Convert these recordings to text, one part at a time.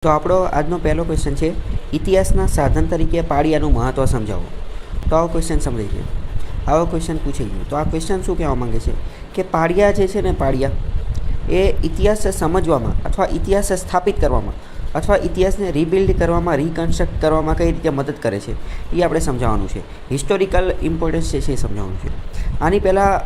તો આપણો આજનો પહેલો ક્વેશ્ચન છે, ઇતિહાસના સાધન તરીકે પાળિયાનું મહત્ત્વ સમજાવો. તો આવો ક્વેશ્ચન સમજી ગયો, આવો ક્વેશ્ચન પૂછાઈ ગયો. તો આ ક્વેશ્ચન શું કહેવા માંગે છે કે પાળિયા જે છે ને, પાળિયા એ ઇતિહાસ સમજવામાં અથવા ઇતિહાસ સ્થાપિત કરવામાં અથવા ઇતિહાસને રિબિલ્ડ કરવામાં, રિકન્સ્ટ્રક્ટ કરવામાં કઈ રીતે મદદ કરે છે એ આપણે સમજાવવાનું છે. હિસ્ટોરિકલ ઇમ્પોર્ટન્સ જે છે એ સમજાવવાનું છે. આની પહેલાં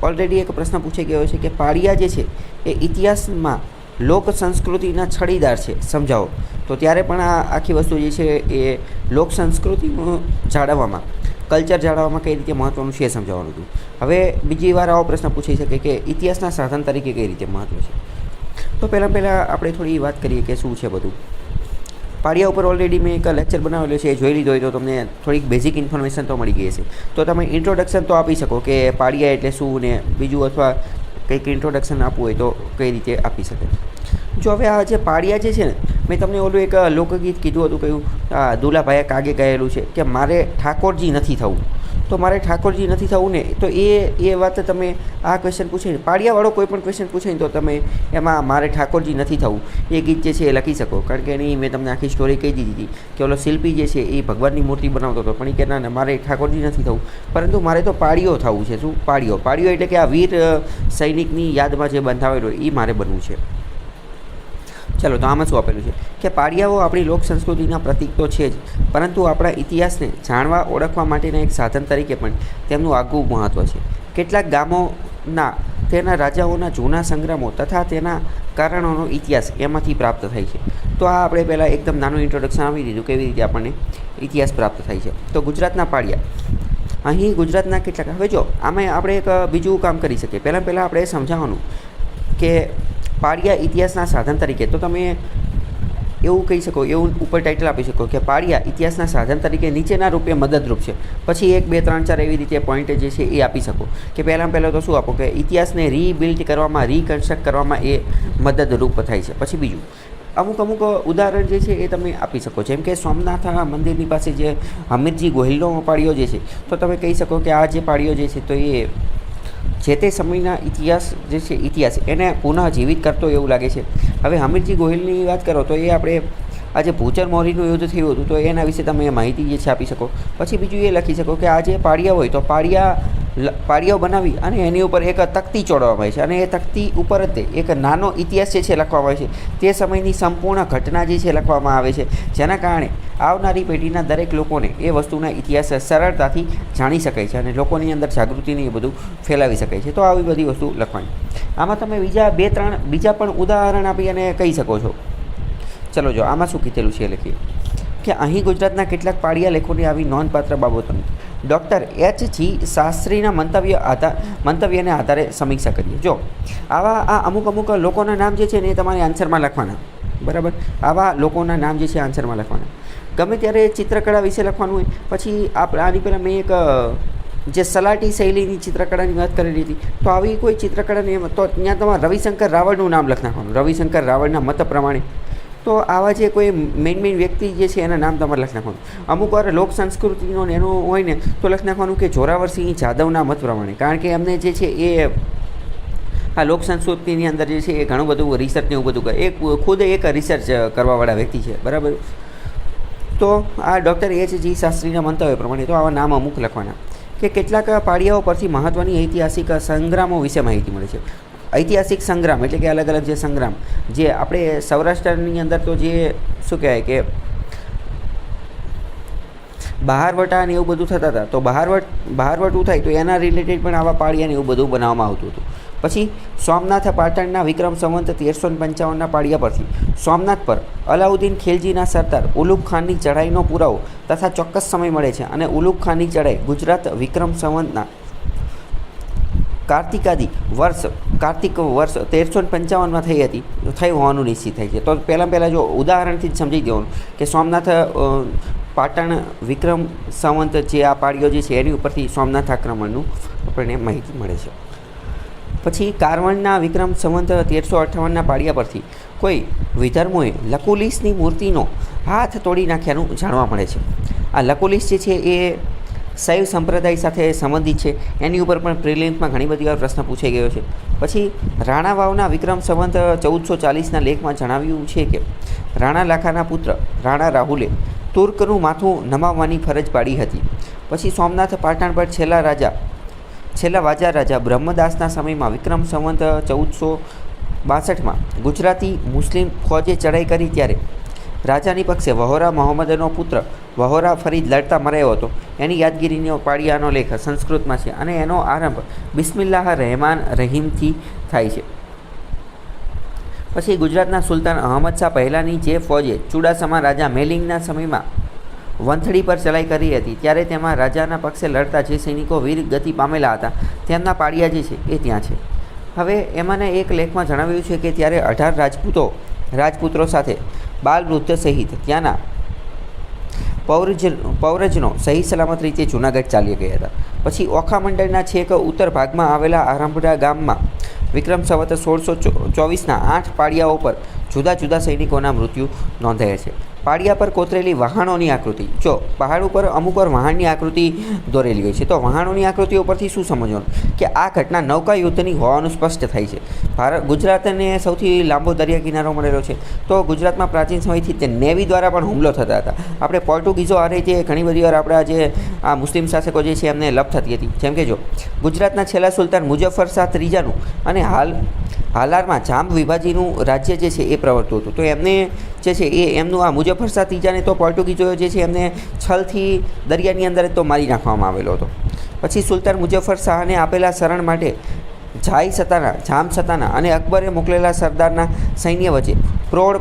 ઓલરેડી એક પ્રશ્ન પૂછાઈ ગયો છે કે પાળિયા જે છે એ ઇતિહાસમાં લોક સંસ્કૃતિના છડીદાર છે, સમજાવો. તો ત્યારે પણ આ આખી વસ્તુ જે છે એ લોક સંસ્કૃતિનું જાળવવામાં, કલ્ચર જાળવવામાં કઈ રીતે મહત્ત્વનું છે એ સમજાવવાનું હતું. હવે બીજી વાર આવો પ્રશ્ન પૂછી શકે કે ઇતિહાસના સાધન તરીકે કઈ રીતે મહત્ત્વ છે. તો પહેલાં આપણે થોડી વાત કરીએ કે શું છે બધું. પાળિયા ઉપર ઓલરેડી મેં એક લેક્ચર બનાવેલો છે, એ જોઈ લીધો હોય તો તમને થોડીક બેઝિક ઇન્ફોર્મેશન તો મળી ગઈ હશે. તો તમે ઇન્ટ્રોડક્શન તો આપી શકો કે પાળિયા એટલે શું ને બીજું, અથવા કંઈક ઇન્ટ્રોડક્શન આપવું હોય તો કઈ રીતે આપી શકે. જો હવે આ જે પાળિયા જે છે ને, મેં તમને ઓલું એક લોકગીત કીધું હતું, કયું દુલાભાઈએ કાગે ગાયેલું છે કે મારે ઠાકોરજી નથી થવું. તો મારે ઠાકોરજી નથી થવું ને, તો એ વાત તમે આ ક્વેશ્ચન પૂછે ને, પાળિયાવાળો કોઈ પણ ક્વેશ્ચન પૂછે ને, તો તમે એમાં મારે ઠાકોરજી નથી થવું એ ગીત જે છે એ લખી શકો. કારણ કે એની મેં તમને આખી સ્ટોરી કહી દીધી હતી કે ઓલો શિલ્પી જે છે એ ભગવાનની મૂર્તિ બનાવતો હતો, પણ એ કે ના મારે ઠાકોરજી નથી થવું, પરંતુ મારે તો પાળિયો થવું છે. શું પાળિયો? પાળિયો એટલે કે આ વીર સૈનિકની યાદમાં જે બંધાવેલો એ મારે બનવું છે. ચાલો, તો આમાં શું આપેલું છે કે પાળિયાઓ આપણી લોક સંસ્કૃતિના પ્રતીક તો છે જ, પરંતુ આપણા ઇતિહાસને જાણવા ઓળખવા માટેના એક સાધન તરીકે પણ તેમનું આગવું મહત્ત્વ છે. કેટલાક ગામોના તેના રાજાઓના જૂના સંગ્રામો તથા તેના કારણોનો ઇતિહાસ એમાંથી પ્રાપ્ત થાય છે. તો આ આપણે પહેલાં એકદમ નાનું ઇન્ટ્રોડક્શન આપી દીધું કેવી રીતે આપણને ઇતિહાસ પ્રાપ્ત થાય છે. તો ગુજરાતના પાળિયા, અહીં ગુજરાતના કેટલાક, હવે જો આમાં આપણે એક બીજું કામ કરી શકીએ. પહેલાં આપણે સમજાવવાનું કે પાળિયા ઇતિહાસના સાધન તરીકે, તો તમે એવું કહી શકો, એવું ઉપર ટાઇટલ આપી શકો કે પાળિયા ઇતિહાસના સાધન તરીકે નીચેના રૂપે મદદરૂપ છે. પછી 1, 2, 3, 4 એવી રીતે પોઈન્ટ જે છે એ આપી શકો કે પહેલાં તો શું આપો કે ઇતિહાસને રીબિલ્ડ કરવામાં, રિકન્સ્ટ્રક્ટ કરવામાં એ મદદરૂપ થાય છે. પછી બીજું અમુક ઉદાહરણ જે છે એ તમે આપી શકો. જેમ કે સોમનાથ મંદિરની પાસે જે હમીરજી ગોહિલનો પાળિયો જે છે, તો તમે કહી શકો કે આ જે પાળિયો જે છે તો એ જે તે સમયના ઇતિહાસ એને પુનઃ જીવિત કરતો એવું લાગે છે. હવે હમીરજી ગોહિલની વાત કરો તો એ આપણે આજે ભૂચર મોરીનું યુદ્ધ થયું હતું, તો એના વિશે તમે માહિતી જે છે આપી શકો. પછી બીજું એ લખી શકો કે આ જે પાળિયા હોય તો પાળિયાઓ બનાવી અને એની ઉપર એક તકતી ચોડવામાં આવે છે, અને એ તકતી ઉપર જ એક નાનો ઇતિહાસ જે છે લખવામાં આવે છે. તે સમયની સંપૂર્ણ ઘટના જે છે લખવામાં આવે છે, જેના કારણે આવનારી પેઢીના દરેક લોકોને એ વસ્તુના ઇતિહાસ સરળતાથી જાણી શકાય છે અને લોકોની અંદર જાગૃતિને એ બધું ફેલાવી શકાય છે. તો આવી બધી વસ્તુ લખવાની. આમાં તમે બીજા 2-3 બીજા પણ ઉદાહરણ આપી અને કહી શકો છો. ચલો, જો આમાં શું કીધેલું છે લખીએ કે અહીં ગુજરાતના કેટલાક પાળિયા લેખોની આવી નોંધપાત્ર બાબતોની ડૉક્ટર H.G. શાસ્ત્રીના મંતવ્યને આધારે સમીક્ષા કરીએ. જો આ અમુક લોકોના નામ જે છે ને એ તમારે આન્સરમાં લખવાના, બરાબર? આવા લોકોના નામ જે છે આન્સરમાં લખવાના. ગમે ત્યારે ચિત્રકળા વિશે લખવાનું હોય. પછી આની પહેલાં મેં એક જે સલાટી શૈલીની ચિત્રકળાની વાત કરેલી હતી, તો આવી કોઈ ચિત્રકળાની તો ત્યાં તમારે રવિશંકર રાવળનું નામ લખી નાખવાનું, રવિશંકર રાવળના મત પ્રમાણે. તો આવા જે કોઈ મેઇન વ્યક્તિ જે છે એના નામ તમારે લખી નાખવાનું. અમુક વાર લોક સંસ્કૃતિનો એનું હોય ને તો લખી નાખવાનું કે જોરાવરસિંહ જાદવના મત પ્રમાણે, કારણ કે એમને જે છે એ આ લોક સંસ્કૃતિની અંદર જે છે એ ઘણું બધું રિસર્ચ ને એવું બધું કરે. એ ખુદ એક રિસર્ચ કરવાવાળા વ્યક્તિ છે, બરાબર? તો આ ડૉક્ટર H.G. શાસ્ત્રીના મંતવ્ય પ્રમાણે તો આવા નામ અમુક લખવાના. કે કેટલાક પાળિયાઓ પરથી મહત્ત્વની ઐતિહાસિક સંગ્રામો વિશે માહિતી મળે છે. ઐતિહાસિક સંગ્રામ એટલે કે અલગ જે સંગ્રામ જે આપણે સૌરાષ્ટ્રની અંદર તો જે શું કહેવાય કે બહારવટા ને એવું બધું થતા હતા, તો બહારવટું થાય તો એના રિલેટેડ પણ આવા પાળિયાને એવું બધું બનાવવામાં આવતું હતું. પછી સોમનાથ પાટણના વિક્રમ સંવંત 1355ના પાળિયા પરથી સોમનાથ પર અલાઉદ્દીન ખિલજીના સરદાર ઉલુગ ખાનની ચઢાઈનો પુરાવો તથા ચોક્કસ સમય મળે છે, અને ઉલુગ ખાનની ચઢાઈ ગુજરાત વિક્રમ સંવંતના કાર્તિક વર્ષ 1355માં થઈ હોવાનું નિશ્ચિત થાય છે. તો પહેલાં જો ઉદાહરણથી જ સમજી દેવાનું કે સોમનાથ પાટણ વિક્રમ સંવંત જે આ પાળિયો જે છે એની ઉપરથી સોમનાથ આક્રમણનું આપણને માહિતી મળે છે. પછી કારવણના વિક્રમ સંવંત 1358ના પાળિયા પરથી કોઈ વિધર્મોએ લકુલિસની મૂર્તિનો હાથ તોડી નાખ્યાનું જાણવા મળે છે. આ લકુલિસ જે છે એ શૈવ સંપ્રદાય સાથે સંબંધિત છે, એની ઉપર પણ પ્રિલિમ્સમાં ઘણી બધી વાર પ્રશ્ન પૂછાઈ ગયો છે. પછી રાણા વાવના વિક્રમ સંવત 1440ના લેખમાં જણાવ્યું છે કે રાણા લાખાના પુત્ર રાણા રાહુલે તુર્કનું માથું નમાવવાની ફરજ પાડી હતી. પછી સોમનાથ પાટણ પર છેલ્લા વાજા રાજા બ્રહ્મદાસના સમયમાં વિક્રમ સંવત 1462માં ગુજરાતી મુસ્લિમ ફોજે ચડાઈ કરી ત્યારે રાજાની પક્ષે વહોરા મોહમ્મદનો પુત્ર વહોરા ફરીદ લડતા મરાયો હતો. એની યાદગીરીનો પાળિયાનો લેખ સંસ્કૃતમાં છે અને એનો આરંભ બિસ્મિલ્લાહ રહેમાન રહીમથી થાય છે. પછી ગુજરાતના સુલતાન અહમદ શાહ પહેલાંની જે ફોજે ચુડાસમા રાજા મેલિંગના સમયમાં વંથડી પર ચડાઈ કરી હતી ત્યારે તેમાં રાજાના પક્ષે લડતા જે સૈનિકો વીર ગતિ પામેલા હતા તેમના પાળિયા જે છે એ ત્યાં છે. હવે એમાંના એક લેખમાં જણાવ્યું છે કે ત્યારે 18 રાજપુત્રો સાથે બાલવૃદ્ધ સહિત ત્યાંના પૌરજનો સહી સલામત રીતે જૂનાગઢ ચાલી ગયા હતા. પછી ઓખા મંડળના છેક ઉત્તર ભાગમાં આવેલા આરંભડા ગામમાં વિક્રમ સંવત 1624ના 8 પાળિયાઓ પર જુદા જુદા સૈનિકોના મૃત્યુ નોંધાયા છે. પાળિયા પર કોતરેલી વહાણોની આકૃતિ, જો પહાડ ઉપર અમુક વાર વહાણની આકૃતિ દોરેલી હોય છે તો વહાણોની આકૃતિઓ પરથી શું સમજવાનું કે આ ઘટના નૌકા યુદ્ધની હોવાનું સ્પષ્ટ થાય છે. ગુજરાતને સૌથી લાંબો દરિયા કિનારો મળેલો છે તો ગુજરાતમાં પ્રાચીન સમયથી તે નેવી દ્વારા પણ હુમલો થતા હતા. આપણે પોર્ટુગીઝો આ રીતે ઘણી બધી વાર આપણા જે આ મુસ્લિમ શાસકો જે છે એમને લપ થતી હતી. જેમ કે જો ગુજરાતના છેલ્લા સુલતાન મુઝફ્ફર શાહ ત્રીજાનું અને હાલારમાં જાંબ વિભાજીનું રાજ્ય જે છે એ પ્રવર્તું હતું. તો એમને જે છે એ એમનું આ મુઝફ્ફર શાહ ત્રીજાને તો પોર્ટુગીઝો જે છે એમને છલથી દરિયાની અંદર તો મારી નાખવામાં આવેલો હતો. પછી સુલતાન મુઝફ્ફર શાહને આપેલા શરણ માટે જામ સતાના અને અકબરે મોકલેલા સરદારના સૈન્ય વચ્ચે ધ્રોડ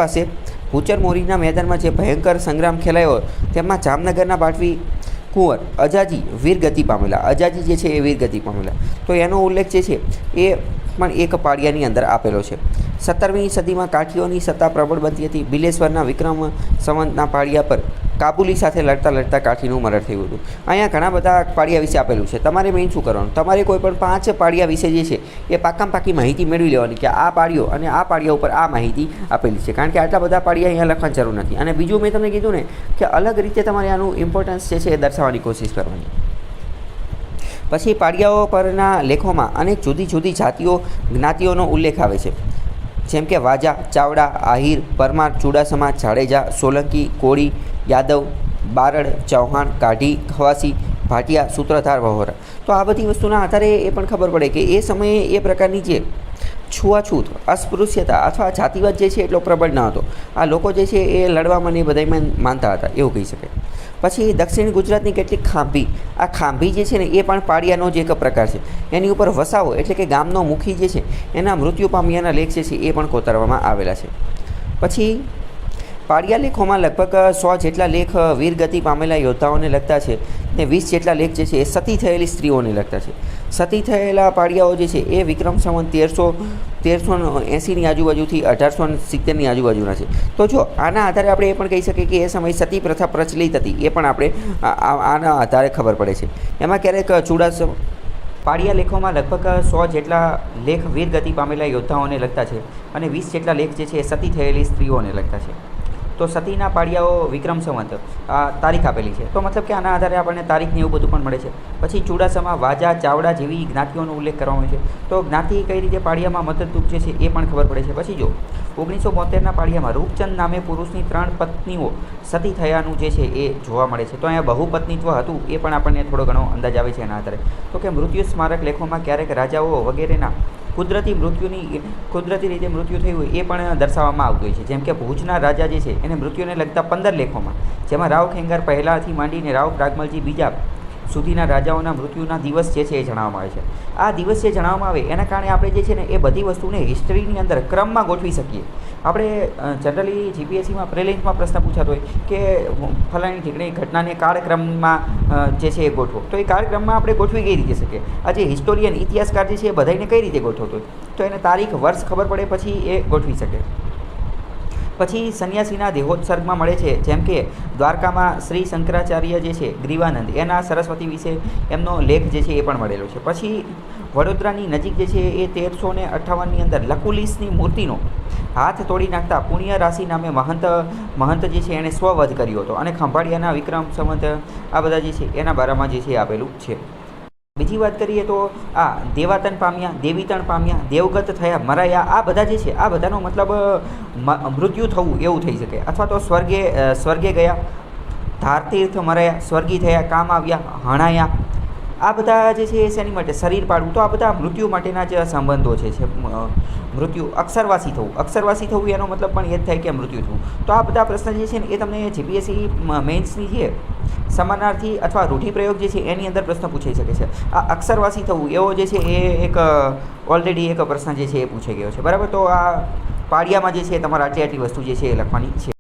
પાસે ભૂચર મોરીના મેદાનમાં જે ભયંકર સંગ્રામ ખેલાયો તેમાં જામનગરના બાટવી કુંવર અજાજી વીરગતિ પામેલા. તો એનો ઉલ્લેખ જે છે એ પણ એક પાળિયાની અંદર આપેલો છે. 17મી સદીમાં કાઠીઓની સત્તા પ્રબળ બનતી હતી. બિલેશ્વરના વિક્રમ સંવતના પાળિયા પર કાબુલી સાથે લડતા કાઠીનું મરણ થયું હતું. અહીંયા ઘણા બધા પાળિયા વિશે આપેલું છે. તમારે મેઇન શું કરવાનું, તમારે કોઈ પણ 5 પાળિયા વિશે જે છે એ પાકી માહિતી મેળવી લેવાની કે આ પાળિયો અને આ પાળિયા ઉપર આ માહિતી આપેલી છે. કારણ કે આટલા બધા પાળિયા અહીંયા લખવાની જરૂર નથી. અને બીજું મેં તમને કીધું ને કે અલગ રીતે તમારે આનું ઇમ્પોર્ટન્સ જે છે એ દર્શાવવાની કોશિશ કરવાની. પછી પાળિયાઓ પરના લેખોમાં અનેક જુદી જુદી જાતિઓ જ્ઞાતિઓનો ઉલ્લેખ આવે છે. જેમ કે વાજા, ચાવડા, આહિર, પરમાર, ચુડાસમા, જાડેજા, સોલંકી, કોળી, યાદવ, બારડ, ચૌહાણ, કાઢી, ખવાસી, ભાટિયા, સૂત્રધાર, વહોરા. તો આ બધી વસ્તુના આધારે એ પણ ખબર પડે કે એ સમયે એ પ્રકારની જે છૂઆછૂત, અસ્પૃશ્યતા અથવા જાતિવાદ જે છે એટલો પ્રબળ ન હતો. આ લોકો જે છે એ લડવામાં ને બધામાં માનતા હતા એવું કહી શકાય. પછી દક્ષિણ ગુજરાતની કેટલીક ખાંભી, આ ખાંભી જે છે ને એ પણ પાળિયાનો જ એક પ્રકાર છે. એની ઉપર વસાવો એટલે કે ગામનો મુખી જે છે એના મૃત્યુ પામ્યાના લેખ જે છે એ પણ કોતરવામાં આવેલા છે. પછી પાળિયા લેખોમાં લગભગ 100 જેટલા લેખ વીરગતિ પામેલા યોદ્ધાઓને લગતા છે ને 20 જેટલા લેખ જે છે એ સતી થયેલી સ્ત્રીઓને લગતા છે. સતી થયેલા પાળિયાઓ જે છે એ વિક્રમ સંવત 1380ની આજુબાજુથી 1870ની આજુબાજુના છે. તો જો આના આધારે આપણે એ પણ કહી શકીએ કે એ સમયે સતી પ્રથા પ્રચલિત હતી, એ પણ આપણે આના આધારે ખબર પડે છે. એમાં ક્યારેક પાળિયા લેખોમાં લગભગ 100 જેટલા લેખ વીરગતિ પામેલા યોદ્ધાઓને લગતા છે અને 20 જેટલા લેખ જે છે એ સતી થયેલી સ્ત્રીઓને લગતા છે. તો સતીના પાળિયાઓ વિક્રમ સંવત તારીખ આપેલી છે. તો મતલબ કે આના આધારે આપણને તારીખને એવું બધું પણ મળે છે. પછી ચુડાસમા, વાજા, ચાવડા જેવી જ્ઞાતિઓનો ઉલ્લેખ કરવામાં આવે છે. તો જ્ઞાતિ કઈ રીતે પાળિયામાં મદદરૂપ જે છે એ પણ ખબર પડે છે. પછી જો 1972ના પાળિયામાં રૂપચંદ નામે પુરુષની 3 પત્નીઓ સતી થયાનું જે છે એ જોવા મળે છે. તો અહીંયા બહુપત્નીત્વ હતું એ પણ આપણને થોડો ઘણો અંદાજ આવે છે એના આધારે. તો કે મૃત્યુ સ્મારક લેખોમાં ક્યારેક રાજાઓ વગેરેના કુદરતી રીતે મૃત્યુ થયું હોય એ પણ દર્શાવવામાં આવતું હોય છે. જેમ કે ભુજના રાજા જે છે એને મૃત્યુને લગતા 15 લેખોમાં, જેમાં રાવ ખેંગાર પહેલાંથી માંડીને રાવ પ્રાગમલજી બીજા સુધીના રાજાઓના મૃત્યુના દિવસ જે છે એ જણાવવામાં આવે છે. આ દિવસ જે જણાવવામાં આવે એના કારણે આપણે જે છે ને એ બધી વસ્તુને હિસ્ટ્રીની અંદર ક્રમમાં ગોઠવી શકીએ. આપણે જનરલી જીપીએસસીમાં પ્રિલિમ્સમાં પ્રશ્ન પૂછાતો હોય કે ફલાણી ઠીકણી ઘટનાને કાળક્રમમાં જે છે એ ગોઠવો. તો એ કાળક્રમમાં આપણે ગોઠવી કઈ રીતે શકીએ? આ જે હિસ્ટોરિયન ઇતિહાસકાર જે છે એ બધાને કઈ રીતે ગોઠવતો હોય? તો એને તારીખ, વર્ષ ખબર પડે પછી એ ગોઠવી શકે. પછી સંન્યાસીના દેહોત્સર્ગમાં મળે છે. જેમ કે દ્વારકામાં શ્રી શંકરાચાર્ય જે છે ગ્રીવાનંદ, એના સરસ્વતી વિશે એમનો લેખ જે છે એ પણ મળેલો છે. પછી વડોદરાની નજીક જે છે એ 1358ની અંદર લકુલિસની મૂર્તિનો હાથ તોડી નાખતા પુણ્ય રાશિ નામે મહંત જે છે એણે સ્વવધ કર્યો હતો. અને ખંભાળિયાના વિક્રમ સંવત આ બધા જે છે એના બારામાં જે છે આપેલું છે. બીજી વાત કરીએ તો આ દેવાતન પામ્યા, દેવીતણ પામ્યા, દેવગત થયા, મરાયા, આ બધા જે છે આ બધાનો મતલબ મૃત્યુ થવું એવું થઈ શકે. અથવા તો સ્વર્ગે ગયા, ધારતીર્થ મરાયા, સ્વર્ગી થયા, કામ આવ્યા, હણાયા, આ બધા જે છે એ શેની માટે? શરીર પાડવું. તો આ બધા મૃત્યુ માટેના જે સંબંધો છે મૃત્યુ. અક્ષરવાસી થવું એનો મતલબ પણ એ જ થાય કે મૃત્યુ થવું. તો આ બધા પ્રશ્ન જે છે ને એ તમને જીપીએસસી મેન્સની છે સમાનાર્થી અથવા રૂઢિપ્રયોગ જે છે એની અંદર પ્રશ્ન પૂછાઈ શકે છે. આ અક્ષરવાસી થવું એવો જે છે એ એક ઓલરેડી એક પ્રશ્ન જે છે એ પૂછાઈ ગયો છે. બરાબર. તો આ પાળિયામાં જે છે તમારે આટલી વસ્તુ જે છે એ લખવાની છે.